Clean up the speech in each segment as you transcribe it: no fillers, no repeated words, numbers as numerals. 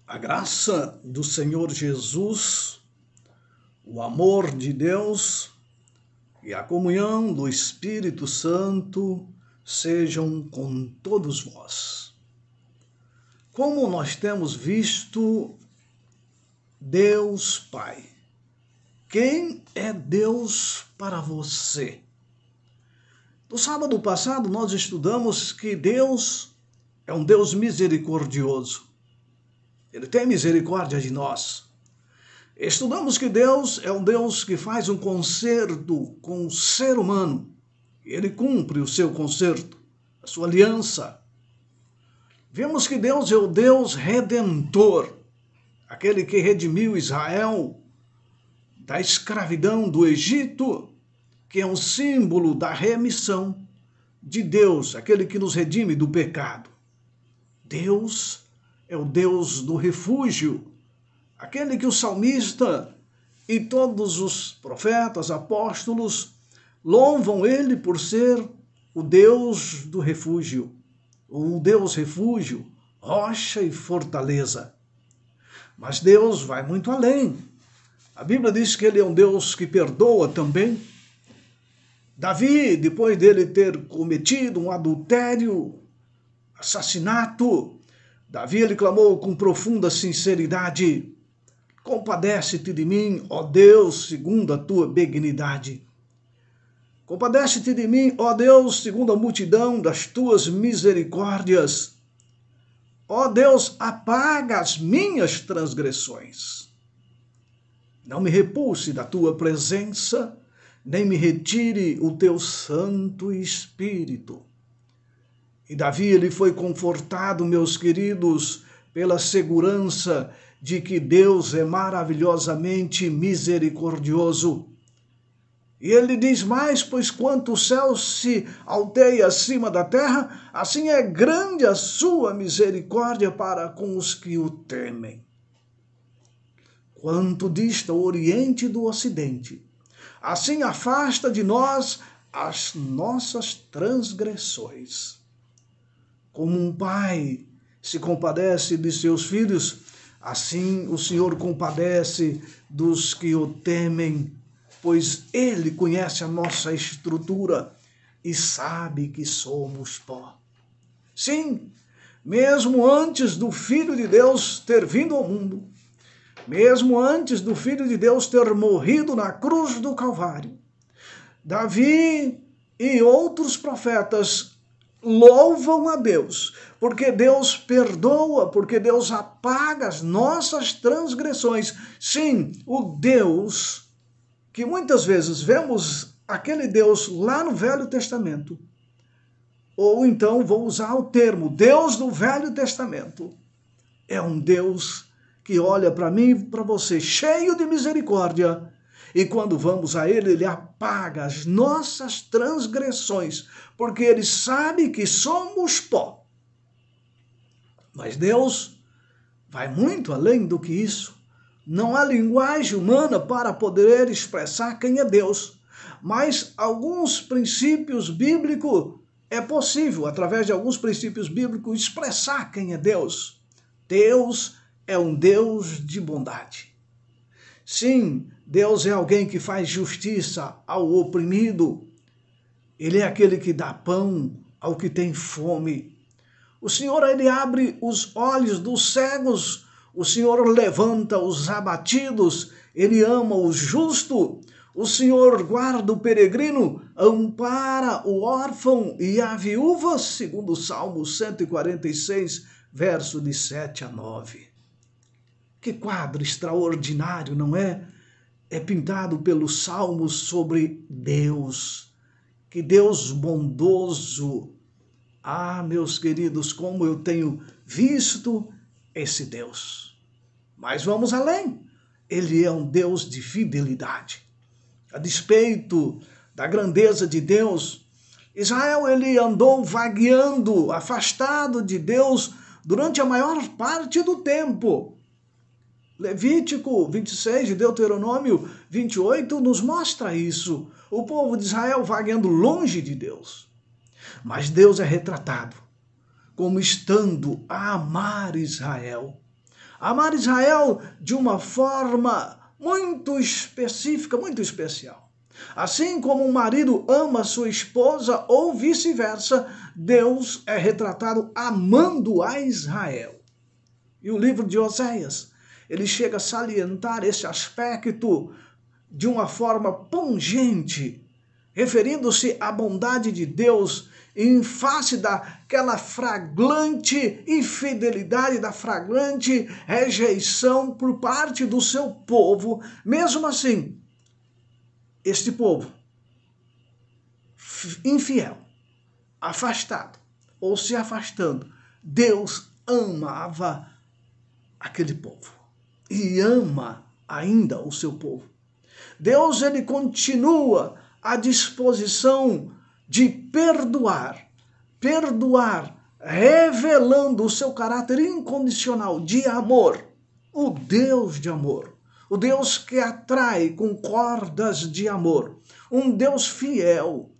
A graça do Senhor Jesus, o amor de Deus e a comunhão do Espírito Santo sejam com todos vós. Como nós temos visto Deus Pai, quem é Deus para você? No sábado passado nós estudamos que Deus é um Deus misericordioso. Ele tem misericórdia de nós. Estudamos que Deus é um Deus que faz um concerto com o ser humano. Ele cumpre o seu concerto, a sua aliança. Vemos que Deus é o Deus redentor, aquele que redimiu Israel da escravidão do Egito, que é um símbolo da remissão de Deus, aquele que nos redime do pecado. Deus é o Deus do refúgio, aquele que o salmista e todos os profetas, apóstolos, louvam ele por ser o Deus do refúgio, o Deus refúgio, rocha e fortaleza. Mas Deus vai muito além. A Bíblia diz que ele é um Deus que perdoa também. Davi, depois dele ter cometido um adultério, assassinato, Davi ele clamou com profunda sinceridade: compadece-te de mim, ó Deus, segundo a tua benignidade. Compadece-te de mim, ó Deus, segundo a multidão das tuas misericórdias. Ó Deus, apaga as minhas transgressões. Não me repulse da tua presença, nem me retire o teu Santo Espírito. E Davi ele foi confortado, meus queridos, pela segurança de que Deus é maravilhosamente misericordioso. E ele diz mais: pois quanto o céu se alteia acima da terra, assim é grande a sua misericórdia para com os que o temem. Quanto dista o Oriente do Ocidente, assim afasta de nós as nossas transgressões. Como um pai se compadece de seus filhos, assim o Senhor compadece dos que o temem, pois Ele conhece a nossa estrutura e sabe que somos pó. Sim, mesmo antes do Filho de Deus ter vindo ao mundo, mesmo antes do Filho de Deus ter morrido na cruz do Calvário, Davi e outros profetas louvam a Deus, porque Deus perdoa, porque Deus apaga as nossas transgressões. Sim, o Deus que muitas vezes vemos aquele Deus lá no Velho Testamento, ou então vou usar o termo Deus do Velho Testamento, é um Deus que olha para mim e para você cheio de misericórdia. E quando vamos a Ele, Ele apaga as nossas transgressões, porque Ele sabe que somos pó. Mas Deus vai muito além do que isso. Não há linguagem humana para poder expressar quem é Deus. Mas alguns princípios bíblicos é possível, através de alguns princípios bíblicos, expressar quem é Deus. Deus é um Deus de bondade. Sim, Deus é alguém que faz justiça ao oprimido. Ele é aquele que dá pão ao que tem fome. O Senhor, ele abre os olhos dos cegos. O Senhor levanta os abatidos. Ele ama o justo. O Senhor guarda o peregrino, ampara o órfão e a viúva, segundo o Salmo 146, verso de 7 a 9. Que quadro extraordinário, não é? É pintado pelos salmos sobre Deus. Que Deus bondoso. Ah, meus queridos, como eu tenho visto esse Deus. Mas vamos além. Ele é um Deus de fidelidade. A despeito da grandeza de Deus, Israel ele andou vagueando, afastado de Deus durante a maior parte do tempo. Levítico 26 e Deuteronômio 28 nos mostra isso. O povo de Israel vagueando longe de Deus. Mas Deus é retratado como estando a amar Israel, Amar Israel de uma forma muito específica, muito especial. Assim como um marido ama sua esposa ou vice-versa, Deus é retratado amando a Israel. E o livro de Oséias, ele chega a salientar esse aspecto de uma forma pungente, referindo-se à bondade de Deus em face daquela flagrante infidelidade, da flagrante rejeição por parte do seu povo. Mesmo assim, este povo infiel, afastado ou se afastando, Deus amava aquele povo e ama ainda o seu povo. Deus, ele continua à disposição de perdoar, revelando o seu caráter incondicional de amor, o Deus de amor, o Deus que atrai com cordas de amor, um Deus fiel,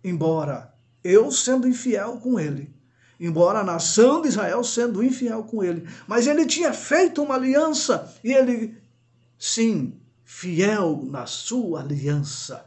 embora eu sendo infiel com ele, embora a nação de Israel sendo infiel com ele, mas ele tinha feito uma aliança e ele, sim, fiel na sua aliança,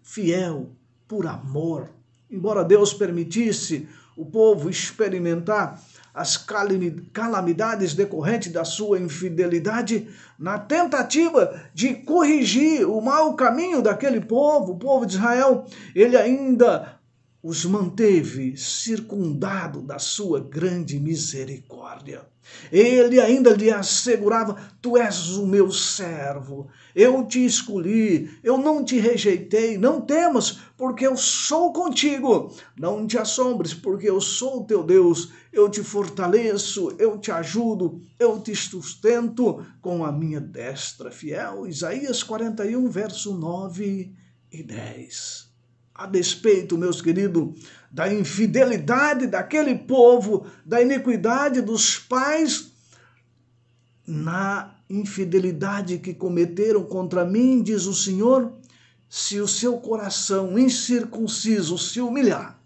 fiel por amor. Embora Deus permitisse o povo experimentar as calamidades decorrentes da sua infidelidade, na tentativa de corrigir o mau caminho daquele povo, o povo de Israel, ele ainda os manteve circundado da sua grande misericórdia. Ele ainda lhe assegurava: tu és o meu servo, eu te escolhi, eu não te rejeitei, não temas, porque eu sou contigo, não te assombres, porque eu sou o teu Deus, eu te fortaleço, eu te ajudo, eu te sustento com a minha destra fiel. Isaías 41, verso 9 e 10. A despeito, meus queridos, da infidelidade daquele povo, da iniquidade dos pais, na infidelidade que cometeram contra mim, diz o Senhor, se o seu coração incircunciso se humilhar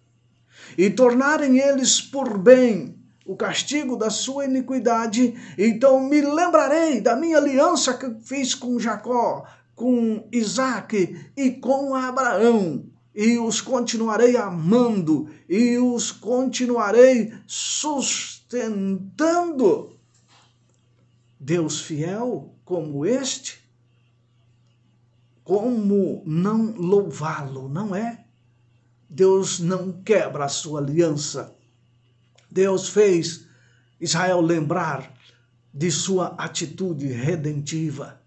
e tornarem eles por bem o castigo da sua iniquidade, então me lembrarei da minha aliança que fiz com Jacó, com Isaque e com Abraão, e os continuarei amando, e os continuarei sustentando. Deus fiel como este, como não louvá-lo, não é? Deus não quebra a sua aliança. Deus fez Israel lembrar de sua atitude redentiva.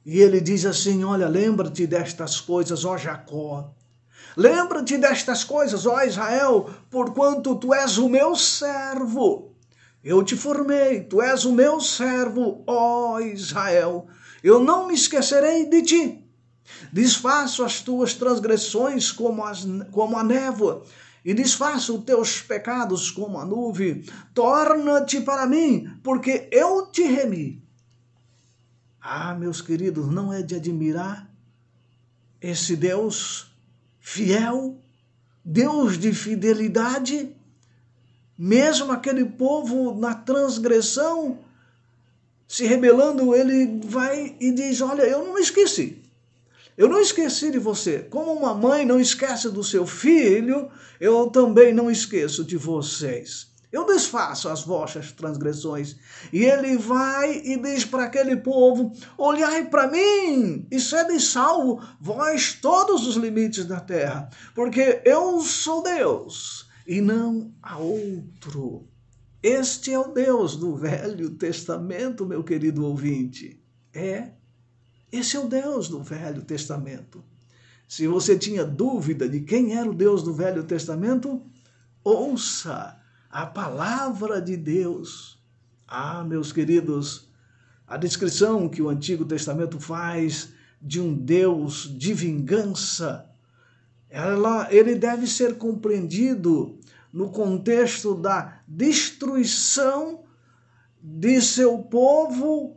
E ele diz assim: olha, lembra-te destas coisas, ó Jacó. Lembra-te destas coisas, ó Israel, porquanto tu és o meu servo. Eu te formei, tu és o meu servo, ó Israel. Eu não me esquecerei de ti. Desfaço as tuas transgressões como a névoa, e desfaço os teus pecados como a nuvem. Torna-te para mim, porque eu te remi. Ah, meus queridos, não é de admirar esse Deus fiel, Deus de fidelidade? Mesmo aquele povo na transgressão, se rebelando, ele vai e diz: olha, eu não esqueci. Eu não esqueci de você. Como uma mãe não esquece do seu filho, eu também não esqueço de vocês. Eu desfaço as vossas transgressões. E ele vai e diz para aquele povo: olhai para mim e sede salvo, vós todos os limites da terra, porque eu sou Deus e não há outro. Este é o Deus do Velho Testamento, meu querido ouvinte. Esse é o Deus do Velho Testamento. Se você tinha dúvida de quem era o Deus do Velho Testamento, ouça a palavra de Deus. Ah, meus queridos, a descrição que o Antigo Testamento faz de um Deus de vingança, ele deve ser compreendido no contexto da destruição de seu povo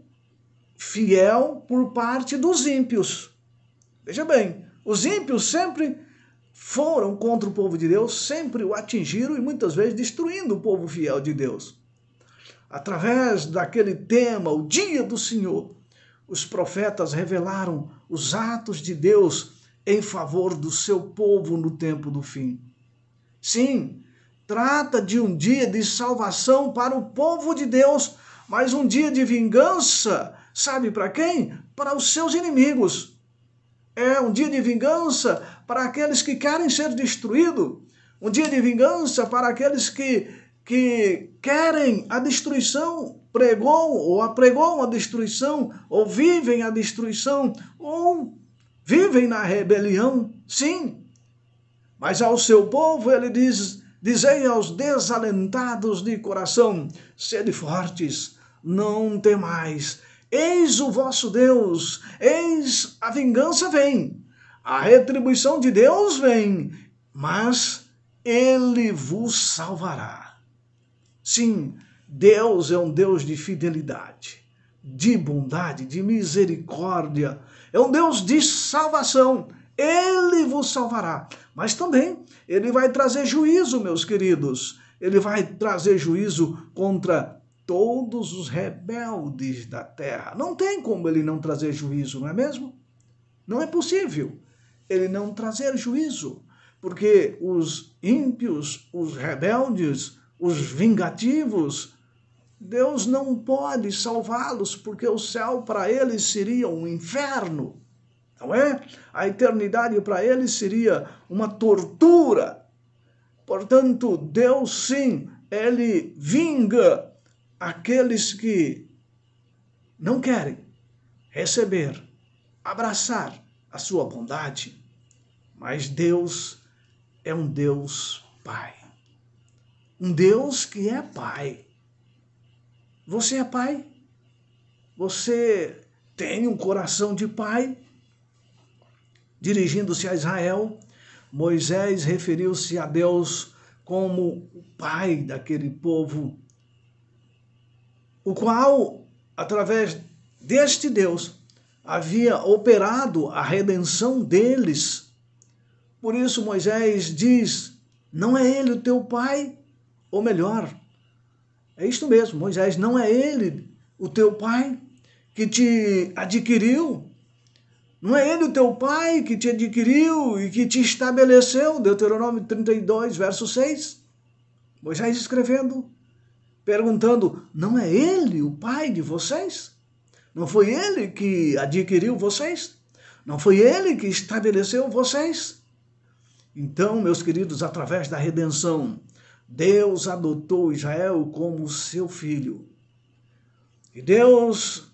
fiel por parte dos ímpios. Veja bem, os ímpios sempre foram contra o povo de Deus, sempre o atingiram e muitas vezes destruindo o povo fiel de Deus. através daquele tema, o dia do Senhor, os profetas revelaram os atos de Deus em favor do seu povo no tempo do fim. Sim, trata de um dia de salvação para o povo de Deus, mas um dia de vingança, sabe para quem? Para os seus inimigos. É um dia de vingança para aqueles que querem ser destruídos, um dia de vingança para aqueles que querem a destruição, apregou a destruição, ou vivem a destruição, ou vivem na rebelião, sim. Mas ao seu povo ele diz: dizei aos desalentados de coração, sede fortes, não temais, eis o vosso Deus, eis a vingança vem, a retribuição de Deus vem, mas ele vos salvará. Sim, Deus é um Deus de fidelidade, de bondade, de misericórdia, é um Deus de salvação. Ele vos salvará, mas também ele vai trazer juízo, meus queridos. Ele vai trazer juízo contra todos os rebeldes da terra. Não tem como ele não trazer juízo, não é mesmo? Não é possível ele não trazer juízo, porque os ímpios, os rebeldes, os vingativos, Deus não pode salvá-los, porque o céu para eles seria um inferno, não é? A eternidade para eles seria uma tortura. Portanto, Deus sim, ele vinga aqueles que não querem receber, abraçar a sua bondade. Mas Deus é um Deus Pai. Um Deus que é Pai. Você é pai? Você tem um coração de pai? Dirigindo-se a Israel, Moisés referiu-se a Deus como o pai daquele povo, o qual, através deste Deus, havia operado a redenção deles. Por isso Moisés diz: não é ele o teu pai? Ou melhor, é isto mesmo, Moisés, não é ele o teu pai que te adquiriu? Não é ele o teu pai que te adquiriu e que te estabeleceu? Deuteronômio 32, verso 6. Moisés escrevendo, perguntando: não é ele o pai de vocês? Não foi ele que adquiriu vocês? Não foi ele que estabeleceu vocês? Então, meus queridos, através da redenção, Deus adotou Israel como seu filho. E Deus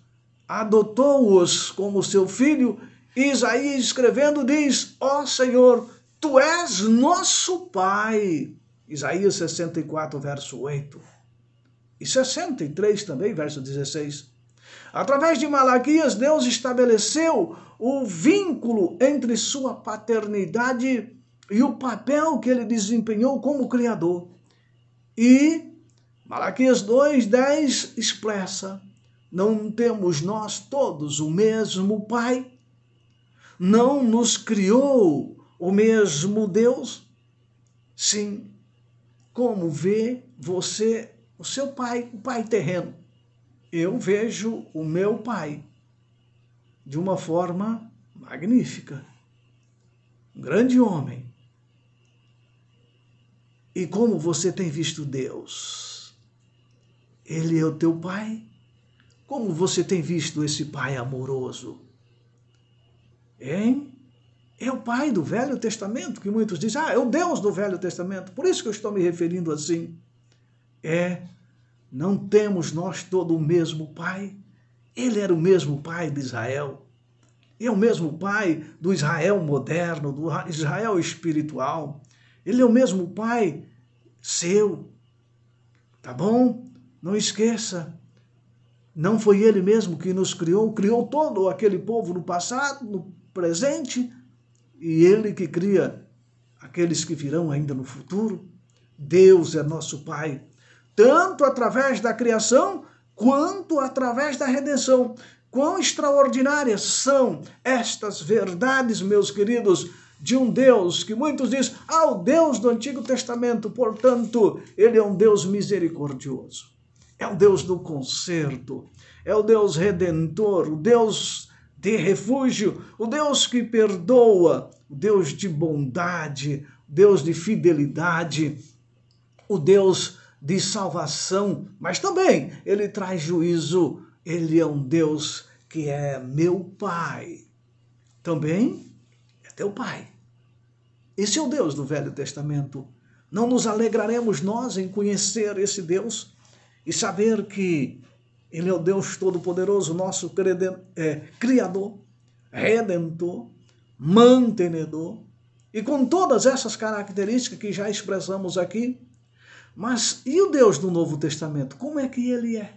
adotou-os como seu filho. Isaías escrevendo diz: ó Senhor, tu és nosso Pai. Isaías 64, verso 8. E 63 também, verso 16. Através de Malaquias, Deus estabeleceu o vínculo entre sua paternidade e o papel que ele desempenhou como Criador. E Malaquias 2:10 expressa: não temos nós todos o mesmo Pai? Não nos criou o mesmo Deus? Sim, como vê você o seu pai, o pai terreno? Eu vejo o meu pai de uma forma magnífica. Um grande homem. E como você tem visto Deus? Ele é o teu pai? Como você tem visto esse pai amoroso? Hein? É o pai do Velho Testamento, que muitos dizem: é o Deus do Velho Testamento. Por isso que eu estou me referindo assim. Não temos nós todo o mesmo pai? Ele era o mesmo pai de Israel. É o mesmo pai do Israel moderno, do Israel espiritual. Ele é o mesmo pai seu. Tá bom? Não esqueça. Não foi ele mesmo que nos criou, criou todo aquele povo no passado, no presente, e ele que cria aqueles que virão ainda no futuro. Deus é nosso Pai, tanto através da criação, quanto através da redenção. Quão extraordinárias são estas verdades, meus queridos, de um Deus que muitos dizem: o Deus do Antigo Testamento, portanto, ele é um Deus misericordioso. é o Deus do conserto, é o Deus redentor, o Deus de refúgio, o Deus que perdoa, o Deus de bondade, o Deus de fidelidade, o Deus de salvação, mas também ele traz juízo. Ele é um Deus que é meu Pai. Também é teu Pai. Esse é o Deus do Velho Testamento. Não nos alegraremos nós em conhecer esse Deus e saber que Ele é o Deus Todo-Poderoso, nosso Criador, Redentor, Mantenedor, e com todas essas características que já expressamos aqui. Mas e o Deus do Novo Testamento? Como é que Ele é?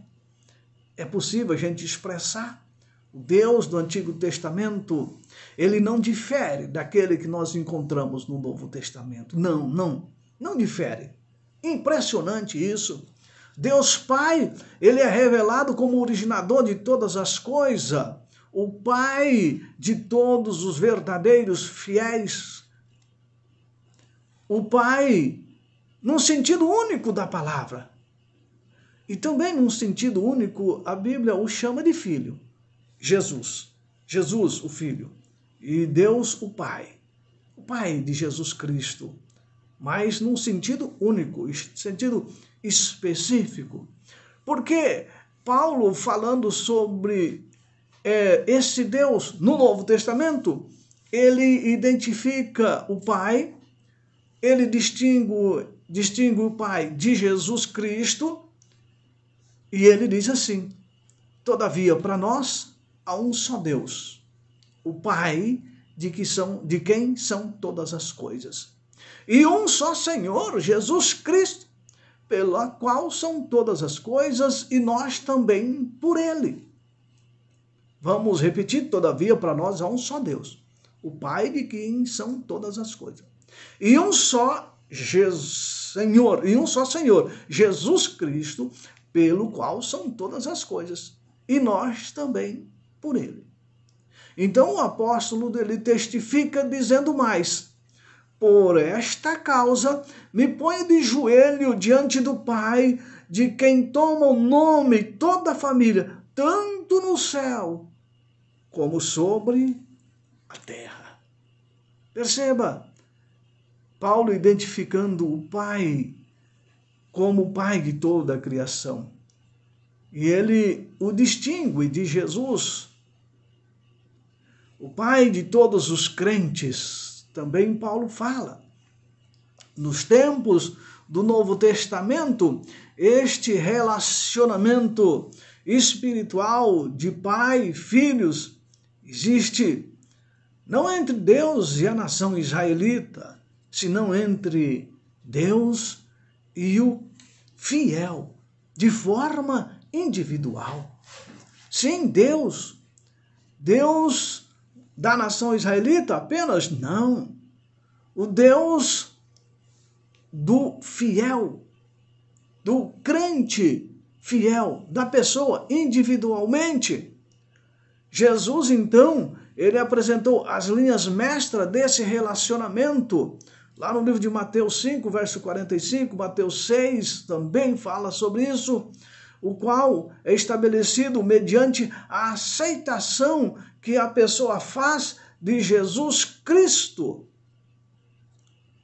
É possível a gente expressar? O Deus do Antigo Testamento, Ele não difere daquele que nós encontramos no Novo Testamento. Não difere. Impressionante isso. Deus Pai, Ele é revelado como originador de todas as coisas, o Pai de todos os verdadeiros fiéis, o Pai num sentido único da palavra. E também num sentido único, a Bíblia o chama de filho. Jesus, o Filho, e Deus o Pai de Jesus Cristo, mas num sentido único, sentido específico. Porque Paulo, falando sobre esse Deus no Novo Testamento, ele identifica o Pai, ele distingue o Pai de Jesus Cristo, e ele diz assim: todavia, para nós, há um só Deus, o Pai de quem são todas as coisas, e um só Senhor, Jesus Cristo, pela qual são todas as coisas, e nós também por Ele. Vamos repetir: todavia, para nós há um só Deus, o Pai de quem são todas as coisas, e um só Senhor, Jesus Cristo, pelo qual são todas as coisas, e nós também por Ele. Então o apóstolo, ele testifica dizendo mais: por esta causa me ponho de joelho diante do Pai, de quem toma o nome toda a família, tanto no céu como sobre a terra. Perceba, Paulo identificando o Pai como o Pai de toda a criação. E ele o distingue de Jesus, o Pai de todos os crentes. Também Paulo fala. Nos tempos do Novo Testamento, este relacionamento espiritual de pai e filhos existe não entre Deus e a nação israelita, senão entre Deus e o fiel, de forma individual. Sim, Deus da nação israelita apenas? Não. O Deus do fiel, do crente fiel, da pessoa individualmente. Jesus, então, ele apresentou as linhas mestras desse relacionamento. Lá no livro de Mateus 5, verso 45, Mateus 6 também fala sobre isso, o qual é estabelecido mediante a aceitação que a pessoa faz de Jesus Cristo.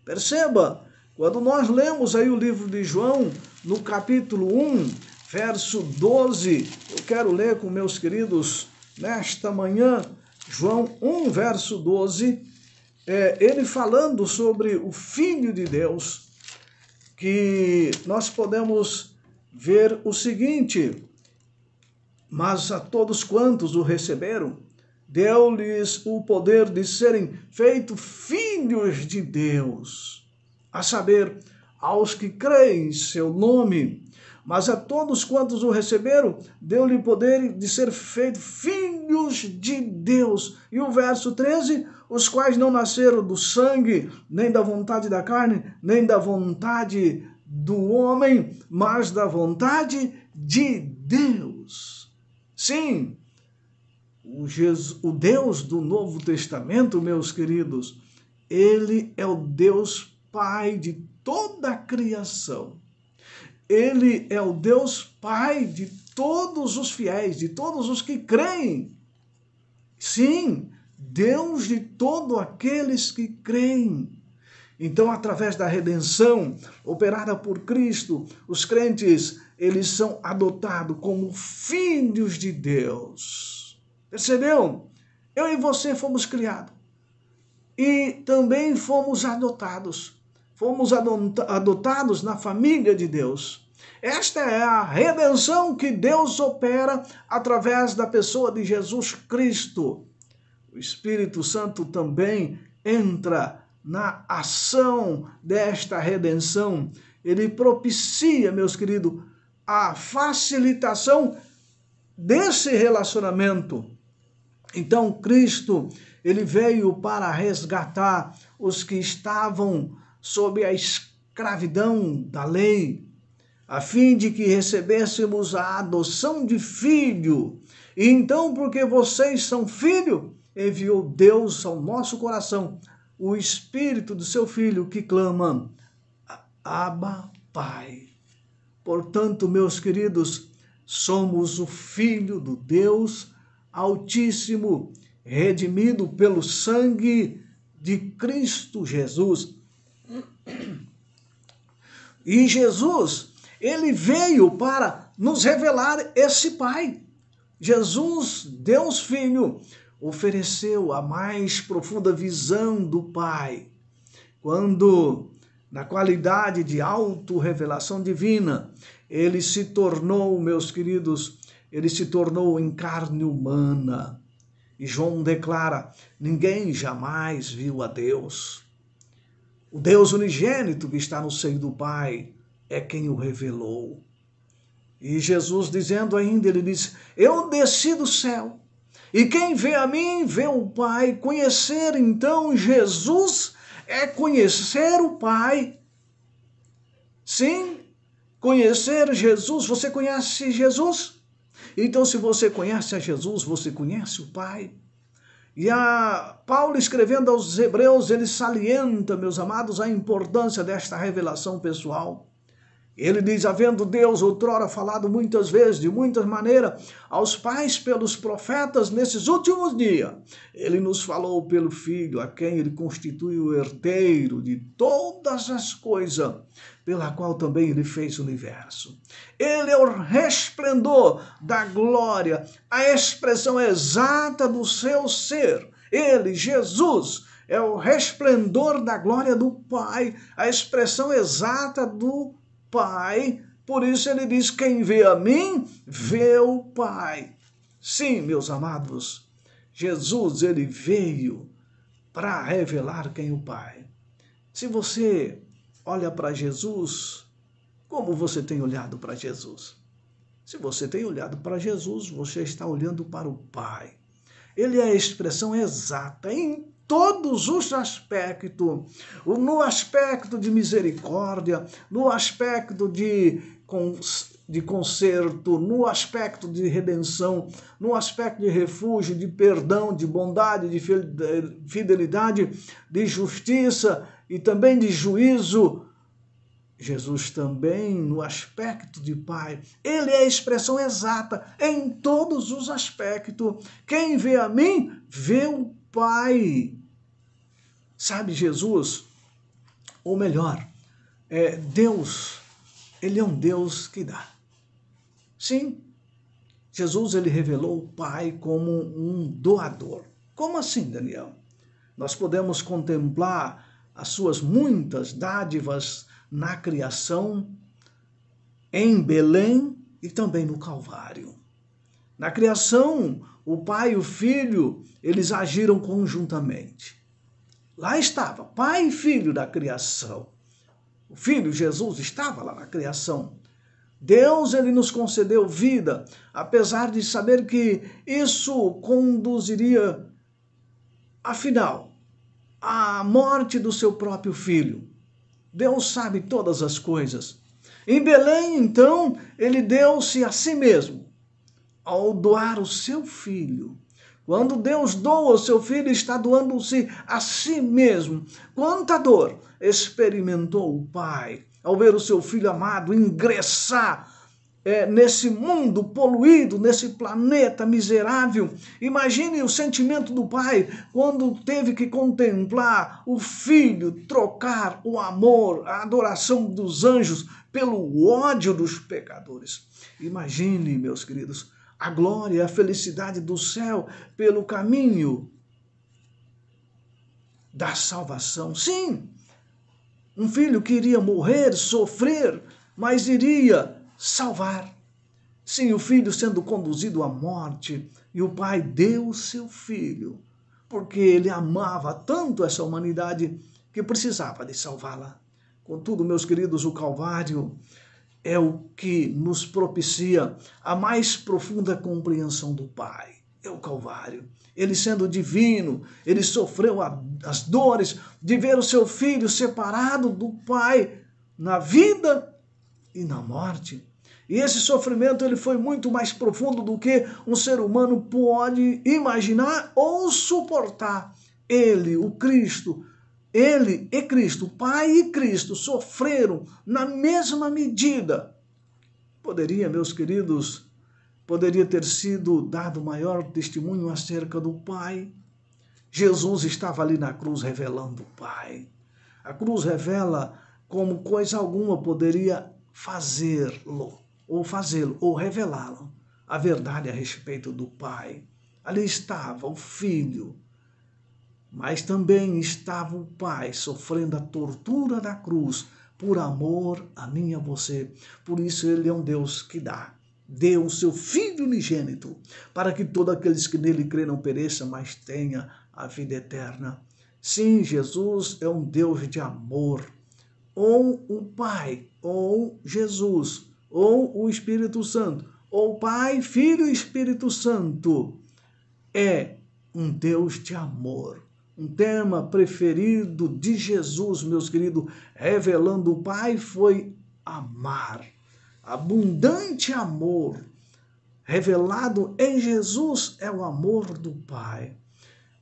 Perceba, quando nós lemos aí o livro de João, no capítulo 1, verso 12, eu quero ler com meus queridos nesta manhã, João 1, verso 12, ele falando sobre o Filho de Deus, que nós podemos ver o seguinte: mas a todos quantos o receberam, deu-lhes o poder de serem feitos filhos de Deus, a saber, aos que creem em seu nome. Mas a todos quantos o receberam, deu-lhe o poder de ser feitos filhos de Deus. E o verso 13, os quais não nasceram do sangue, nem da vontade da carne, nem da vontade do homem, mas da vontade de Deus. Sim, o Deus do Novo Testamento, meus queridos, ele é o Deus Pai de toda a criação. Ele é o Deus Pai de todos os fiéis, de todos os que creem. Sim, Deus de todos aqueles que creem. Então, através da redenção operada por Cristo, os crentes, eles são adotados como filhos de Deus. Percebeu? Eu e você fomos criados. E também fomos adotados. Fomos adotados na família de Deus. Esta é a redenção que Deus opera através da pessoa de Jesus Cristo. O Espírito Santo também entra na ação desta redenção. Ele propicia, meus queridos, a facilitação desse relacionamento. Então, Cristo, ele veio para resgatar os que estavam sob a escravidão da lei, a fim de que recebêssemos a adoção de filho. E então, porque vocês são filho, enviou Deus ao nosso coração o Espírito do seu Filho que clama, Abba, Pai. Portanto, meus queridos, somos o Filho do Deus Altíssimo, redimido pelo sangue de Cristo Jesus. E Jesus, ele veio para nos revelar esse Pai. Jesus, Deus Filho, ofereceu a mais profunda visão do Pai, quando, na qualidade de auto-revelação divina, ele se tornou, meus queridos, ele se tornou em carne humana. E João declara, ninguém jamais viu a Deus. O Deus unigênito que está no seio do Pai é quem o revelou. E Jesus dizendo ainda, ele diz, eu desci do céu, e quem vê a mim, vê o Pai. Conhecer, então, Jesus é conhecer o Pai. Sim, conhecer Jesus. Você conhece Jesus? Então, se você conhece a Jesus, você conhece o Pai. E Paulo, escrevendo aos Hebreus, ele salienta, meus amados, a importância desta revelação pessoal. Ele diz, havendo Deus outrora falado muitas vezes, de muitas maneiras, aos pais pelos profetas nesses últimos dias, ele nos falou pelo Filho, a quem ele constitui o herdeiro de todas as coisas, pela qual também ele fez o universo. Ele é o resplendor da glória, a expressão exata do seu ser. Ele, Jesus, é o resplendor da glória do Pai, a expressão exata do Pai. Por isso ele diz, quem vê a mim, vê o Pai. Sim, meus amados, Jesus, ele veio para revelar quem é o Pai. Se você olha para Jesus, como você tem olhado para Jesus? Se você tem olhado para Jesus, você está olhando para o Pai. Ele é a expressão exata em todos os aspectos, no aspecto de misericórdia, no aspecto de conserto, no aspecto de redenção, no aspecto de refúgio, de perdão, de bondade, de fidelidade, de justiça e também de juízo. Jesus também no aspecto de Pai. Ele é a expressão exata em todos os aspectos. Quem vê a mim, vê o Pai. Sabe, Jesus, ou melhor, Deus, ele é um Deus que dá. Sim, Jesus, ele revelou o Pai como um doador. Como assim, Daniel? Nós podemos contemplar as suas muitas dádivas na criação, em Belém e também no Calvário. Na criação, o Pai e o Filho, eles agiram conjuntamente. Lá estava, Pai e Filho da criação. O Filho, Jesus, estava lá na criação. Deus, ele nos concedeu vida, apesar de saber que isso conduziria, afinal, à morte do seu próprio Filho. Deus sabe todas as coisas. Em Belém, então, ele deu-se a si mesmo, ao doar o seu Filho. Quando Deus doa o seu Filho, está doando-se a si mesmo. Quanta dor experimentou o Pai ao ver o seu filho amado ingressar nesse mundo poluído, nesse planeta miserável. Imagine o sentimento do pai quando teve que contemplar o filho trocar o amor, a adoração dos anjos pelo ódio dos pecadores. Imagine, meus queridos, a glória, a felicidade do céu pelo caminho da salvação. Sim, um filho que iria morrer, sofrer, mas iria salvar. Sim, o filho sendo conduzido à morte, e o pai deu o seu filho, porque ele amava tanto essa humanidade que precisava de salvá-la. Contudo, meus queridos, o Calvário é o que nos propicia a mais profunda compreensão do Pai. É o Calvário. Ele sendo divino, ele sofreu as dores de ver o seu filho separado do Pai na vida e na morte. E esse sofrimento ele foi muito mais profundo do que um ser humano pode imaginar ou suportar. Ele, o Cristo, ele e Cristo, o Pai e Cristo, sofreram na mesma medida. Poderia, meus queridos, poderia ter sido dado maior testemunho acerca do Pai. Jesus estava ali na cruz revelando o Pai. A cruz revela como coisa alguma poderia fazê-lo, ou revelá-lo, a verdade a respeito do Pai. Ali estava o Filho, mas também estava o Pai sofrendo a tortura da cruz por amor a mim e a você. Por isso ele é um Deus que deu o seu Filho unigênito, para que todos aqueles que nele crêem não pereçam, mas tenha a vida eterna. Sim, Jesus é um Deus de amor. Ou o Pai, ou Jesus, ou o Espírito Santo, ou Pai, Filho e Espírito Santo, é um Deus de amor. Um tema preferido de Jesus, meus queridos, revelando o Pai, foi amar. Abundante amor revelado em Jesus é o amor do Pai.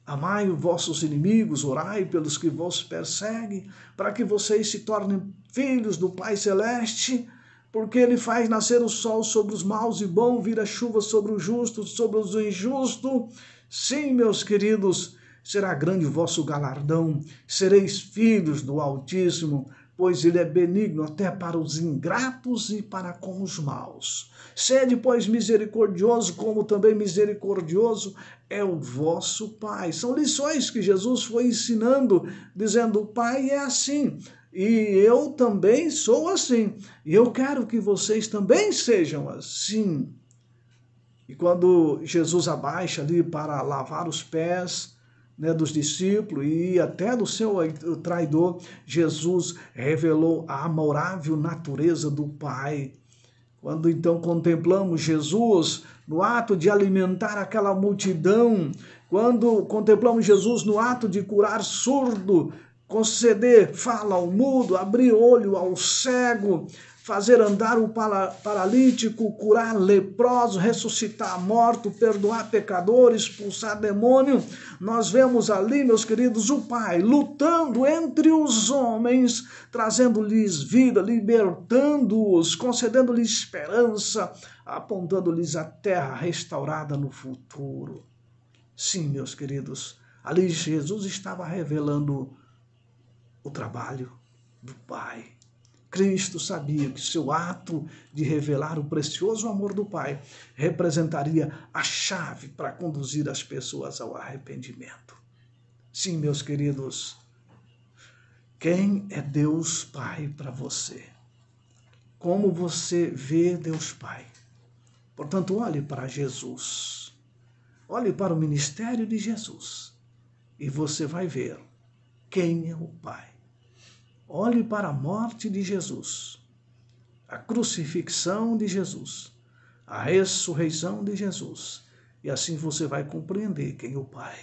Amai os vossos inimigos, orai pelos que vos perseguem, para que vocês se tornem filhos do Pai Celeste, porque ele faz nascer o sol sobre os maus e bons, vira chuva sobre os justos, sobre os injustos. Sim, meus queridos, será grande o vosso galardão, sereis filhos do Altíssimo, pois ele é benigno até para os ingratos e para com os maus. Sede, pois, misericordioso, como também misericordioso é o vosso Pai. São lições que Jesus foi ensinando, dizendo: o Pai é assim, e eu também sou assim, e eu quero que vocês também sejam assim. E quando Jesus abaixa ali para lavar os pés dos discípulos e até do seu traidor, Jesus revelou a amorável natureza do Pai. Quando então contemplamos Jesus no ato de alimentar aquela multidão, quando contemplamos Jesus no ato de curar surdo, conceder fala ao mudo, abrir olho ao cego, fazer andar o paralítico, curar leproso, ressuscitar morto, perdoar pecadores, expulsar demônio, nós vemos ali, meus queridos, o Pai lutando entre os homens, trazendo-lhes vida, libertando-os, concedendo-lhes esperança, apontando-lhes a terra restaurada no futuro. Sim, meus queridos, ali Jesus estava revelando o trabalho do Pai. Cristo sabia que seu ato de revelar o precioso amor do Pai representaria a chave para conduzir as pessoas ao arrependimento. Sim, meus queridos, quem é Deus Pai para você? Como você vê Deus Pai? Portanto, olhe para Jesus. Olhe para o ministério de Jesus e você vai ver quem é o Pai. Olhe para a morte de Jesus, a crucifixão de Jesus, a ressurreição de Jesus. E assim você vai compreender quem é o Pai,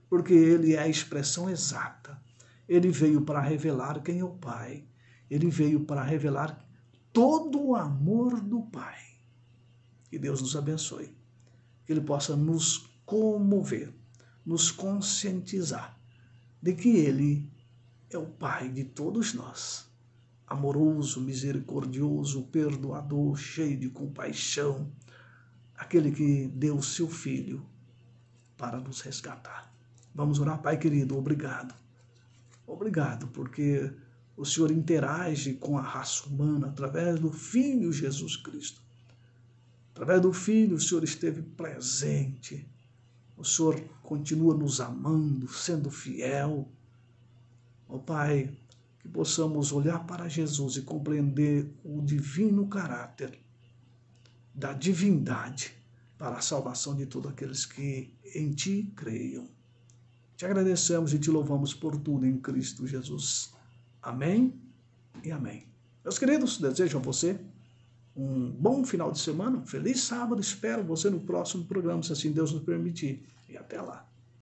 porque ele é a expressão exata. Ele veio para revelar quem é o Pai. Ele veio para revelar todo o amor do Pai. Que Deus nos abençoe. Que ele possa nos comover, nos conscientizar de que ele é o Pai de todos nós. amoroso, misericordioso, perdoador, cheio de compaixão, aquele que deu o seu Filho para nos resgatar. Vamos orar, Pai querido, obrigado. Obrigado, porque o Senhor interage com a raça humana através do Filho Jesus Cristo. Através do Filho, o Senhor esteve presente. O Senhor continua nos amando, sendo fiel. Ó Pai, que possamos olhar para Jesus e compreender o divino caráter da divindade para a salvação de todos aqueles que em Ti creiam. Te agradecemos e te louvamos por tudo em Cristo Jesus. Amém e amém. Meus queridos, desejo a você um bom final de semana, um feliz sábado. Espero você no próximo programa, se assim Deus nos permitir. E até lá.